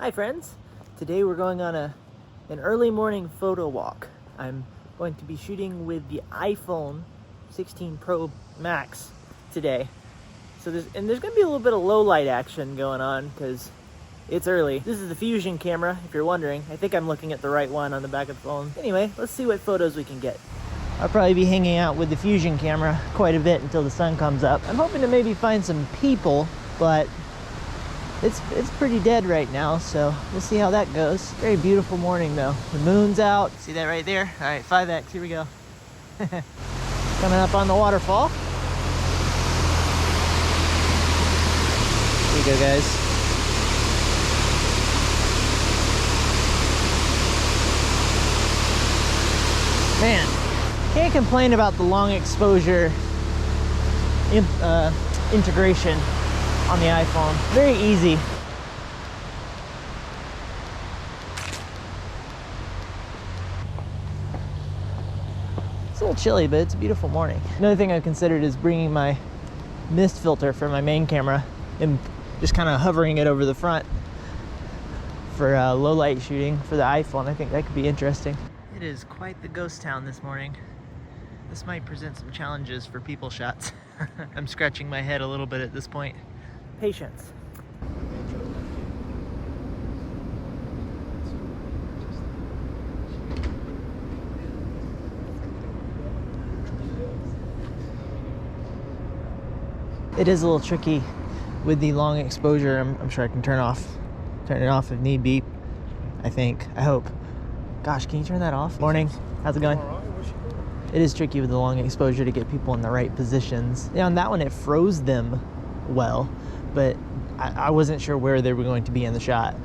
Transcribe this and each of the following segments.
Hi friends! Today we're going on an early morning photo walk. I'm going to be shooting with the iPhone 16 Pro Max today. So there's going to be a little bit of low light action going on because it's early. This is the Fusion camera, if you're wondering. I think I'm looking at the right one on the back of the phone. Anyway, let's see what photos we can get. I'll probably be hanging out with the Fusion camera quite a bit until the sun comes up. I'm hoping to maybe find some people, but it's pretty dead right now, so we'll see how that goes. Very beautiful morning though. The moon's out. See that right there? All right, 5X, here we go. Coming up on the waterfall. Here you go, guys. Man, can't complain about the long exposure integration on the iPhone. Very easy. It's a little chilly, but it's a beautiful morning. Another thing I've considered is bringing my mist filter for my main camera and just kind of hovering it over the front for low light shooting for the iPhone. I think that could be interesting. It is quite the ghost town this morning. This might present some challenges for people shots. I'm scratching my head a little bit at this point. Patience. It is a little tricky with the long exposure. I'm sure I can turn it off if need be. I hope. Gosh, can you turn that off? Morning, how's it going? It is tricky with the long exposure to get people in the right positions. Yeah, on that one it froze them well, but I wasn't sure where they were going to be in the shot.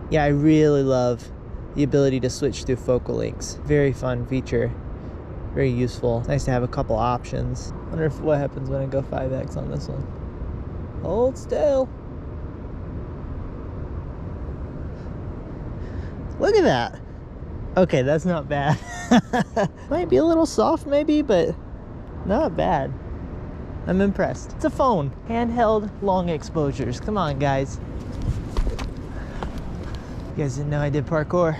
Yeah, I really love the ability to switch through focal lengths. Very fun feature. Very useful. Nice to have a couple options. Wonder what happens when I go 5X on this one. Hold still. Look at that. Okay, that's not bad. Might be a little soft maybe, but not bad. I'm impressed. It's a phone. Handheld long exposures. Come on, guys. You guys didn't know I did parkour.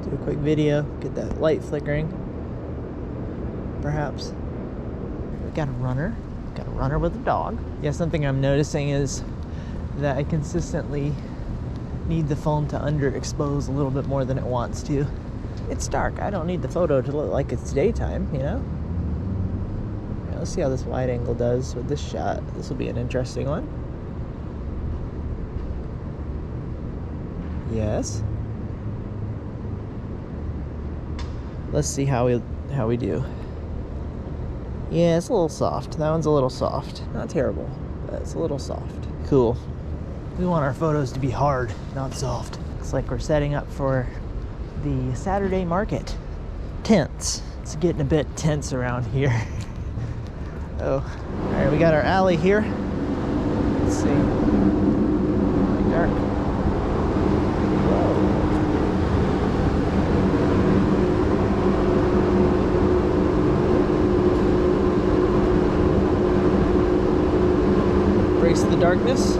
Do a quick video, get that light flickering. Perhaps. We got a runner. Got a runner with a dog. Yeah, something I'm noticing is that I consistently need the phone to underexpose a little bit more than it wants to. It's dark. I don't need the photo to look like it's daytime, you know? Yeah, let's see how this wide angle does with this shot. This will be an interesting one. Yes. Let's see how we do. Yeah, it's a little soft. That one's a little soft. Not terrible, but it's a little soft. Cool. We want our photos to be hard, not soft. Looks like we're setting up for the Saturday market. Tense. It's getting a bit tense around here. Oh, all right, we got our alley here. Let's see. Dark. Embrace the darkness.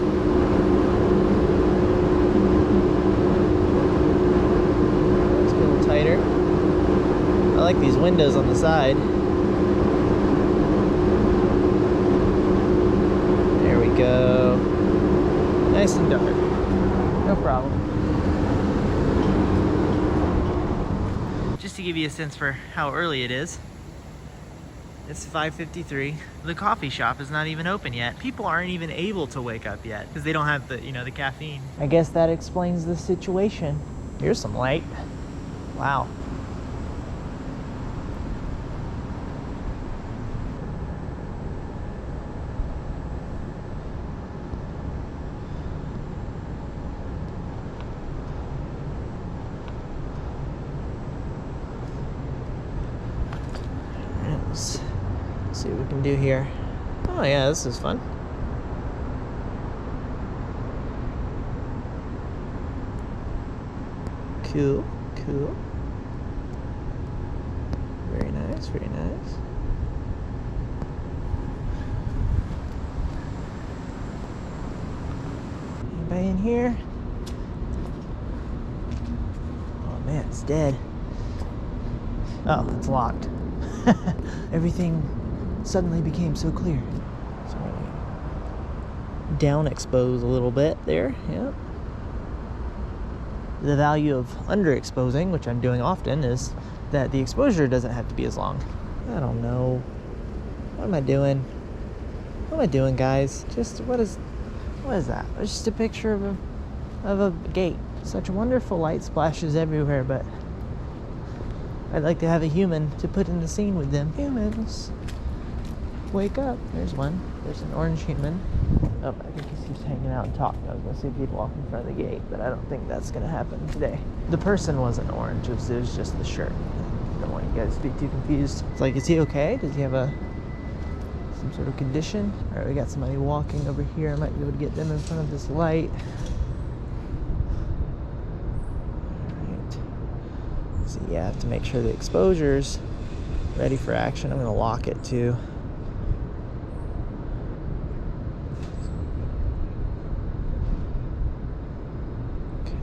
Tighter. I like these windows on the side. There we go. Nice and dark. No problem. Just to give you a sense for how early it is, it's 5:53. The coffee shop is not even open yet. People aren't even able to wake up yet because they don't have the, the caffeine. I guess that explains the situation. Here's some light. Wow. see what we can do here. Oh yeah, this is fun. Cool, cool. Very nice, very nice. Anybody in here? Oh man, it's dead. Oh, it's locked. Everything suddenly became so clear. So down expose a little bit there, yeah. The value of underexposing, which I'm doing often, is that the exposure doesn't have to be as long. I don't know. What am I doing? What am I doing, guys? Just what is that? It's just a picture of a gate. Such wonderful light splashes everywhere, but I'd like to have a human to put in the scene with them. Humans, wake up. There's one. There's an orange human. Oh, I think he's just hanging out and talking. I was going to see if he'd walk in front of the gate, but I don't think that's going to happen today. The person wasn't orange. It was just the shirt. I don't want you guys to be too confused. It's like, is he okay? Does he have some sort of condition? All right, we got somebody walking over here. I might be able to get them in front of this light. So yeah, I have to make sure the exposure's ready for action. I'm going to lock it too. Okay,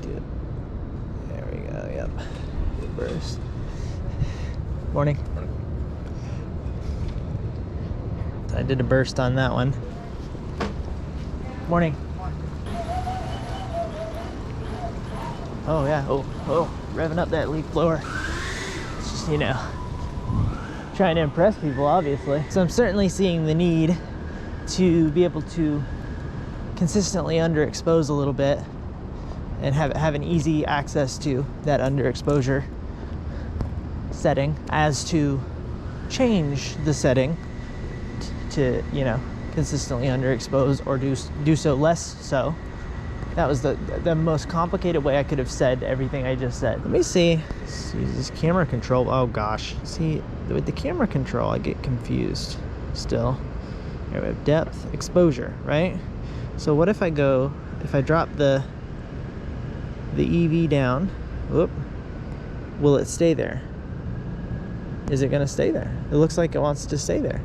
good. There we go, yep. Good burst. Morning. I did a burst on that one. Morning. Oh yeah, oh, revving up that leaf blower. It's just, you know, trying to impress people, obviously. So I'm certainly seeing the need to be able to consistently underexpose a little bit and have an easy access to that underexposure setting, as to change the setting to, you know, consistently underexpose or do so less so. That was the most complicated way I could have said everything I just said. Let me see. Let's use this camera control. Oh gosh. See, with the camera control, I get confused still. Here we have depth, exposure, right? So what if I drop the EV down, whoop, will it stay there? Is it gonna stay there? It looks like it wants to stay there.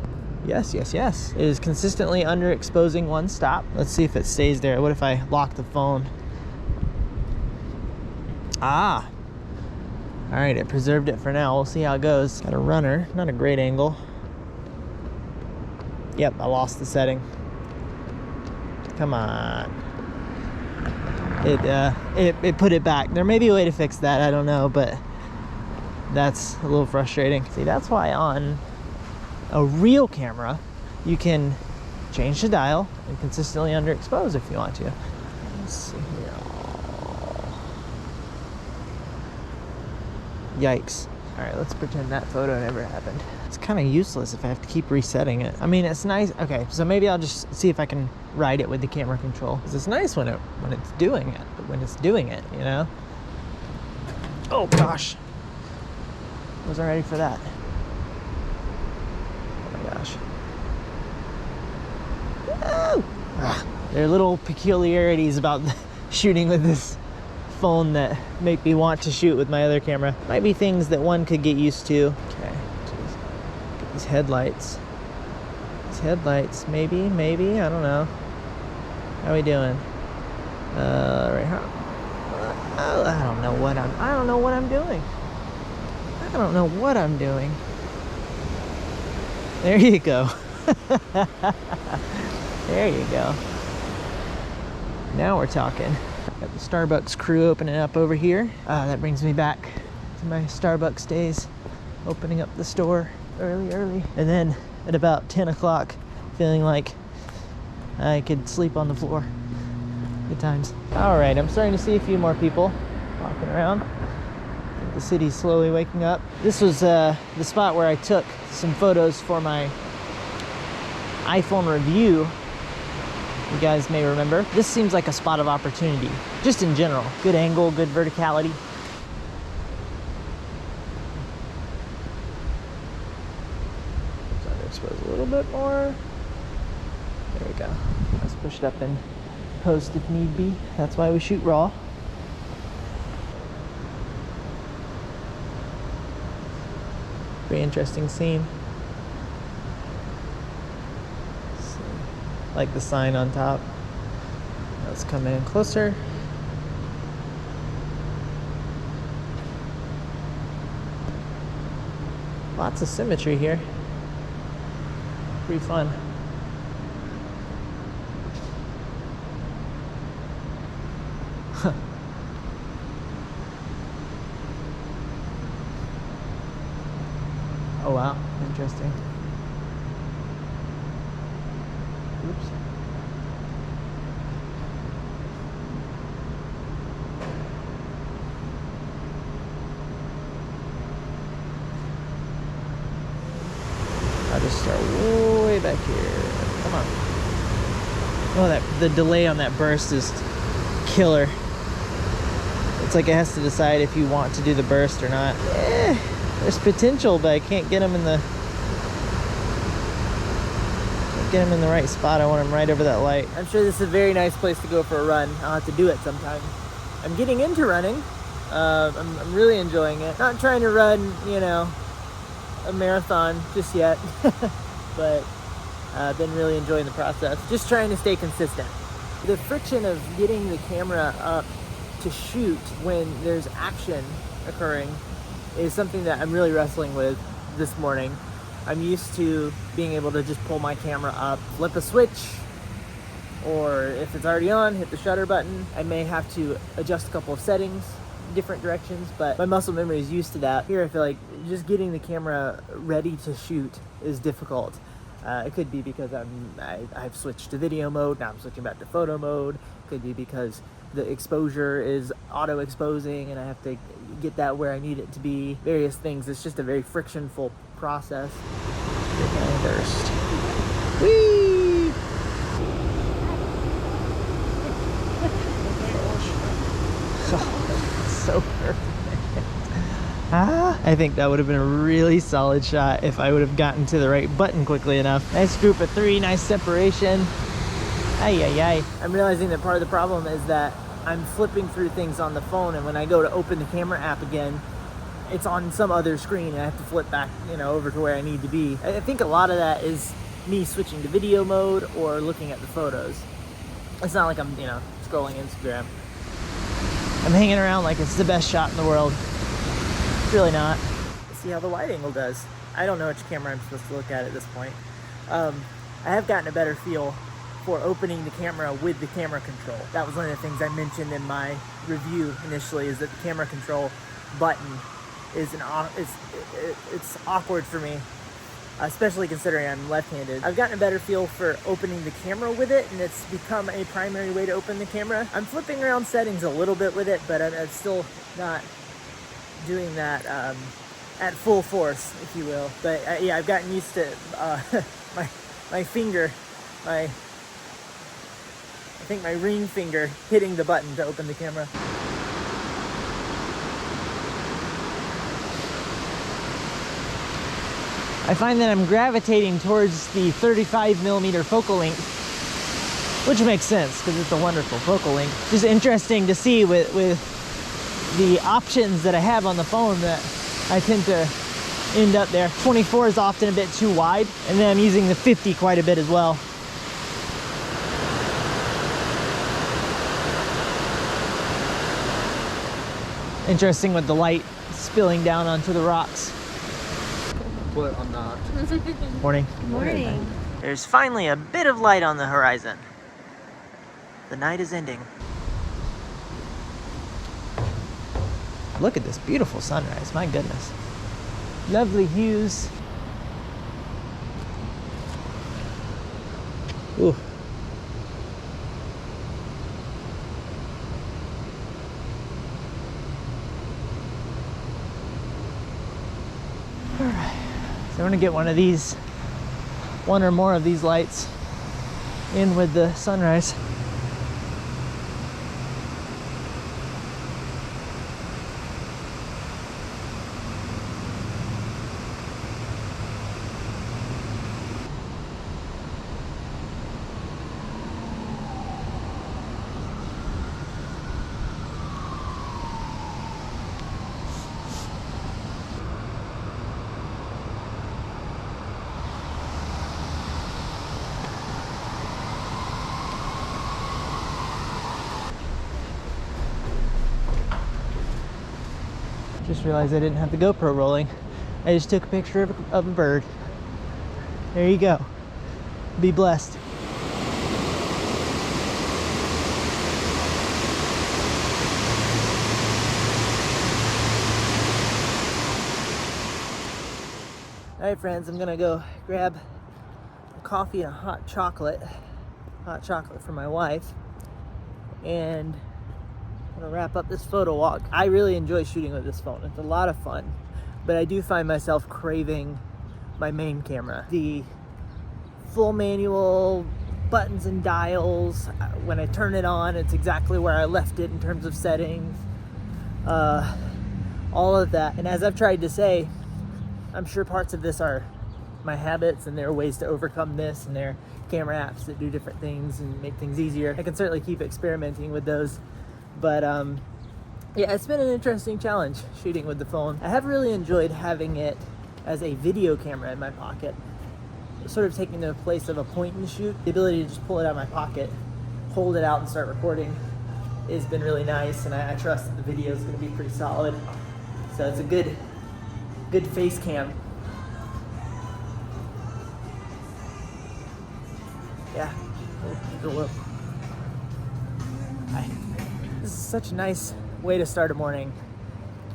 Yes, yes, yes. It is consistently underexposing one stop. Let's see if it stays there. What if I lock the phone? Ah. All right, it preserved it for now. We'll see how it goes. Got a runner, not a great angle. Yep, I lost the setting. Come on. It put it back. There may be a way to fix that, I don't know, but that's a little frustrating. See, that's why on a real camera, you can change the dial and consistently underexpose if you want to. Let's see here. Yikes. All right, let's pretend that photo never happened. It's kind of useless if I have to keep resetting it. I mean, it's nice. Okay, so maybe I'll just see if I can ride it with the camera control. Because it's nice when it's doing it, but when it's doing it, you know? Oh gosh. Wasn't ready for that. Gosh. There are little peculiarities about shooting with this phone that make me want to shoot with my other camera. Might be things that one could get used to. Okay, get these headlights. Maybe, I don't know. How are we doing? Right here. I don't know what I'm doing. There you go. There you go. Now we're talking. Got the Starbucks crew opening up over here. That brings me back to my Starbucks days, opening up the store early. And then at about 10 o'clock, feeling like I could sleep on the floor. Good times. All right, I'm starting to see a few more people walking around. The city's slowly waking up. This was the spot where I took some photos for my iPhone review. You guys may remember. This seems like a spot of opportunity, just in general. Good angle, good verticality. Expose a little bit more. There we go. Let's push it up in post if need be. That's why we shoot raw. Pretty interesting scene. Like the sign on top. Let's come in closer. Lots of symmetry here. Pretty fun. Oh wow, interesting. Oops. I'll just start way back here. Come on. Oh, the delay on that burst is killer. It's like it has to decide if you want to do the burst or not. There's potential, but I can't get them in the right spot. I want them right over that light. I'm sure this is a very nice place to go for a run. I'll have to do it sometime. I'm getting into running. I'm really enjoying it. Not trying to run, you know, a marathon just yet, but I've been really enjoying the process. Just trying to stay consistent. The friction of getting the camera up to shoot when there's action occurring is something that I'm really wrestling with this morning. I'm used to being able to just pull my camera up, flip a switch, or if it's already on, hit the shutter button. I may have to adjust a couple of settings in different directions, but my muscle memory is used to that. Here I feel like just getting the camera ready to shoot is difficult. It could be because I've switched to video mode, now I'm switching back to photo mode. It could be because the exposure is auto-exposing and I have to get that where I need it to be. Various things. It's just a very frictionful process. Burst. Whee! So perfect. I think that would have been a really solid shot if I would have gotten to the right button quickly enough. Nice group of three, nice separation. Ay, ay, ay. I'm realizing that part of the problem is that I'm flipping through things on the phone, and when I go to open the camera app again, it's on some other screen and I have to flip back, you know, over to where I need to be. I think a lot of that is me switching to video mode or looking at the photos. It's not like I'm, you know, scrolling Instagram. I'm hanging around like it's the best shot in the world. It's really not. Let's see how the wide angle does. I don't know which camera I'm supposed to look at this point. I have gotten a better feel for opening the camera with the camera control. That was one of the things I mentioned in my review initially, is that the camera control button is it's awkward for me, especially considering I'm left-handed. I've gotten a better feel for opening the camera with it, and it's become a primary way to open the camera. I'm flipping around settings a little bit with it, but I'm still not doing that at full force, if you will. But yeah, I've gotten used to my finger, I think my ring finger hitting the button to open the camera. I find that I'm gravitating towards the 35mm focal length, which makes sense because it's a wonderful focal length. Just interesting to see with the options that I have on the phone that I tend to end up there. 24 is often a bit too wide, and then I'm using the 50 quite a bit as well. Interesting with the light spilling down onto the rocks. But I'm not. Morning. Morning. There's finally a bit of light on the horizon. The night is ending. Look at this beautiful sunrise, my goodness. Lovely hues. Ooh. All right. So I'm gonna get one or more of these lights in with the sunrise. Just realized I didn't have the GoPro rolling. I just took a picture of a bird. There you go. Be blessed. Alright friends, I'm gonna go grab a coffee and a hot chocolate for my wife, and I'm gonna wrap up this photo walk. I really enjoy shooting with this phone. It's a lot of fun, but I do find myself craving my main camera. The full manual buttons and dials, when I turn it on, it's exactly where I left it in terms of settings, all of that. And as I've tried to say, I'm sure parts of this are my habits, and there are ways to overcome this, and there are camera apps that do different things and make things easier. I can certainly keep experimenting with those, but yeah, it's been an interesting challenge shooting with the phone. I have really enjoyed having it as a video camera in my pocket, sort of taking the place of a point and shoot. The ability to just pull it out of my pocket, hold it out and start recording has been really nice, and I trust that the video is going to be pretty solid. So it's a good face cam. Yeah. This is such a nice way to start a morning.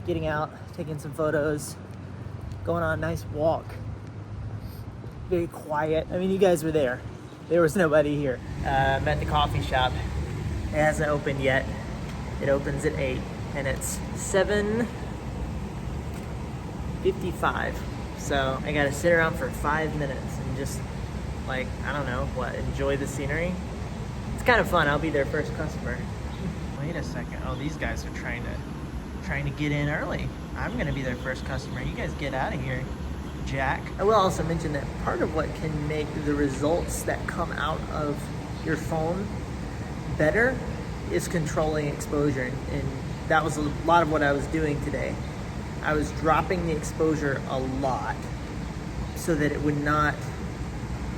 Getting out, taking some photos, going on a nice walk. Very quiet. I mean, you guys were there. There was nobody here. I'm at the coffee shop. It hasn't opened yet. It opens at 8, and it's 7:55. So I gotta sit around for 5 minutes and just, like, I don't know, enjoy the scenery. It's kind of fun. I'll be their first customer. Wait a second. Oh, these guys are trying to get in early. I'm gonna be their first customer. You guys get out of here, Jack. I will also mention that part of what can make the results that come out of your phone better is controlling exposure, and that was a lot of what I was doing today. I was dropping the exposure a lot so that it would not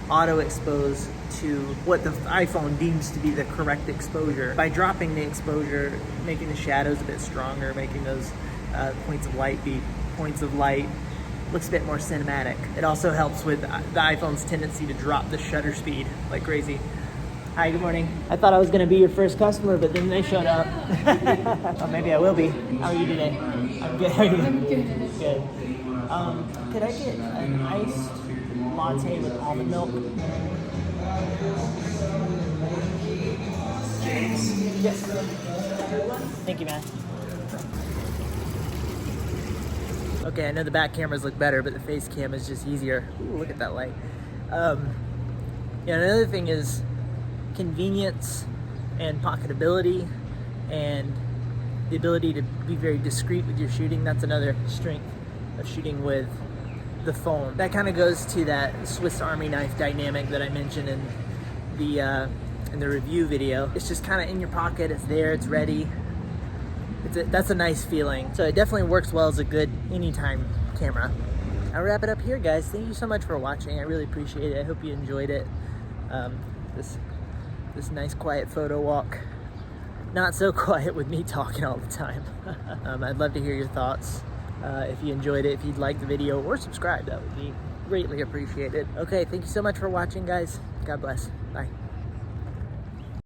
auto expose to what the iPhone deems to be the correct exposure. By dropping the exposure, making the shadows a bit stronger, making those points of light be points of light, looks a bit more cinematic. It also helps with the iPhone's tendency to drop the shutter speed like crazy. Hi, good morning. I thought I was gonna be your first customer, but then they showed up. Well, maybe I will be. How are you today? I'm good. How are you? I'm good. Good. Could I get an iced latte with almond milk? Yes. Thank you, man. Okay, I know the back cameras look better, but the face cam is just easier. Ooh, look at that light. Yeah, another thing is convenience and pocketability and the ability to be very discreet with your shooting. That's another strength of shooting with the phone. That kind of goes to that Swiss Army knife dynamic that I mentioned in the review video. It's just kind of in your pocket, it's there, it's ready. That's a nice feeling. So it definitely works well as a good anytime camera. I'll wrap it up here, guys. Thank you so much for watching. I really appreciate it. I hope you enjoyed it. This nice quiet photo walk. Not so quiet with me talking all the time. I'd love to hear your thoughts. If you enjoyed it, if you'd like the video, or subscribe, that would be greatly appreciated. Okay, thank you so much for watching, guys. God bless. Bye.